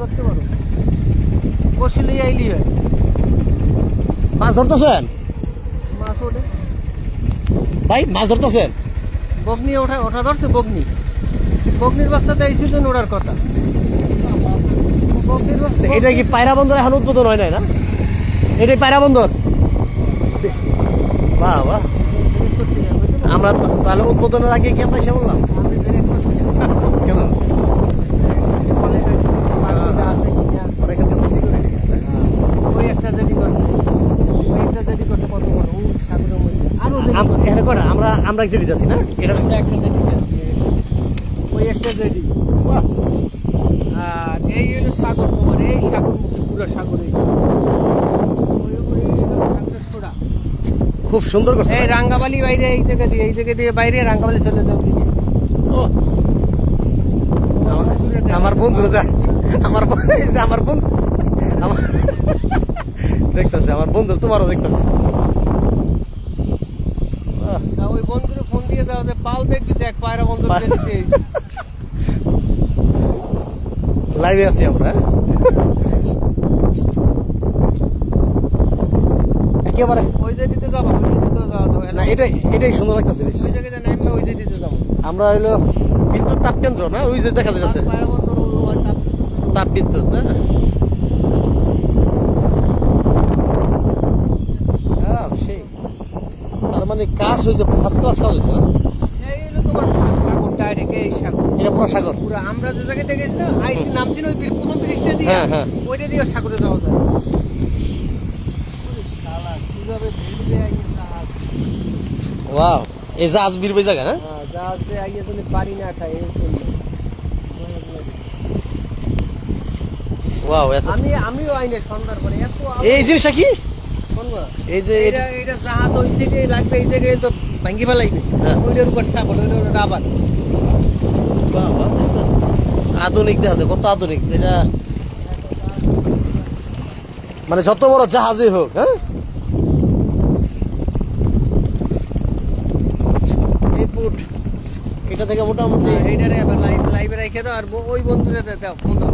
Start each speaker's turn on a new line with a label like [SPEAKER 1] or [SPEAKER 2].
[SPEAKER 1] ধরতে পারো, বসলে আইলি হয়।
[SPEAKER 2] মাছ ধরতেছেন
[SPEAKER 1] মাছ ওঠে,
[SPEAKER 2] ভাই? মাছ ধরতেছেন?
[SPEAKER 1] বগনি ওঠা ধরছে। বগনির বাচ্চা দেয় সিজন ওঠার কথা। বগনির বাচ্চা
[SPEAKER 2] এটা কি পায়রা বন্দর এখন উদ্বোধন হয় নাই না? এটাই পায়রা বন্দর। বাহ বাহ, আমরা তাহলে উদ্বোধনের আগে কি আমরা এসে বললাম কেন?
[SPEAKER 1] ওই একটা জেডি করছে, ওই একটা জেডি করছে কত বড়, ওই সাগরের মধ্যে আরো
[SPEAKER 2] এখানে কটা আমরা এক জেডিতে আছি না? এটা
[SPEAKER 1] আমরা একটা জেডি আছি, ওই একটা জেডি।
[SPEAKER 2] বাহ,
[SPEAKER 1] আর এই হলো সাগর, তোমার এই সাগর পুরো সাগর।
[SPEAKER 2] খুব সুন্দর করছে।
[SPEAKER 1] এই রাঙ্গাবালি বাইরে, এই জায়গা দিয়ে বাইরে রাঙ্গাবালি চলে যাও।
[SPEAKER 2] ও, আমার বন্ধুরা আমার বন্ধু আমার দেখতেছে, আমার বন্ধু তোমারও দেখতেছে।
[SPEAKER 1] ওই বন্ধুরে ফোন দিয়ে দাও যে পাল দেখবি, দেখ পায়রা বন্ধু
[SPEAKER 2] লাইভে আছি আমরা। একেবারে
[SPEAKER 1] ওই জায়গাতে যাবো, ওই জায়গাতে যাওয়া যাবে
[SPEAKER 2] না, এটাই সুন্দর লাগতেছে বেশ।
[SPEAKER 1] ওই জায়গাতে নামলে ওই জায়গাতে যাবো।
[SPEAKER 2] আমরা হইলো বিদ্যুৎ তাপ কেন্দ্র না, ওই যে দেখা যাচ্ছে
[SPEAKER 1] পায়রা বন্ধু
[SPEAKER 2] তাপ বিদ্যুৎ না। সেই তার মানে কাজ হয়েছে, ফার্স্ট ক্লাস কাজ হয়েছে না?
[SPEAKER 1] এই হলো তোমার সাগর, ডাইরেক্ট এই সাগর,
[SPEAKER 2] এটা পুরো সাগর।
[SPEAKER 1] পুরো আমরা যে জায়গাতে গেছি না, আইসি নামছি না, ওই প্রথম ব্রিজটা দিয়ে,
[SPEAKER 2] হ্যাঁ, হ্যাঁ।
[SPEAKER 1] ওইটা দিয়ে সাগরে যাওয়া যায়। শালা কিভাবে ঘুরবে
[SPEAKER 2] ওয়াও, এই জাহাজ বিরবে জায়গা না?
[SPEAKER 1] হ্যাঁ, জাহাজে আইয়ে তুমি পারি না খাই এই জন্য।
[SPEAKER 2] ওয়াও,
[SPEAKER 1] আমিও আইনে সন্ধ্যার পরে এত
[SPEAKER 2] এই জিনিসটা কি?
[SPEAKER 1] কোনগুলো?
[SPEAKER 2] এই যে
[SPEAKER 1] এটা জাহাজ ওই সাইডে লাগবে, এই জায়গায় তো ভাঙ্গি ফেলাইবে।
[SPEAKER 2] হ্যাঁ।
[SPEAKER 1] ওইটার উপর সাবল, ওইটার উপর রাবার।
[SPEAKER 2] বাহ বাহ, আধুনিক দেখা যায়, কত আধুনিক এটা। মানে যত বড় জাহাজই হোক, হ্যাঁ, এই পুট এটা থেকে মোটামুটি
[SPEAKER 1] এইটারে আবার লাইভে রেখে দাও, আর ওই বন্ধুরে দাও ফোন দাও।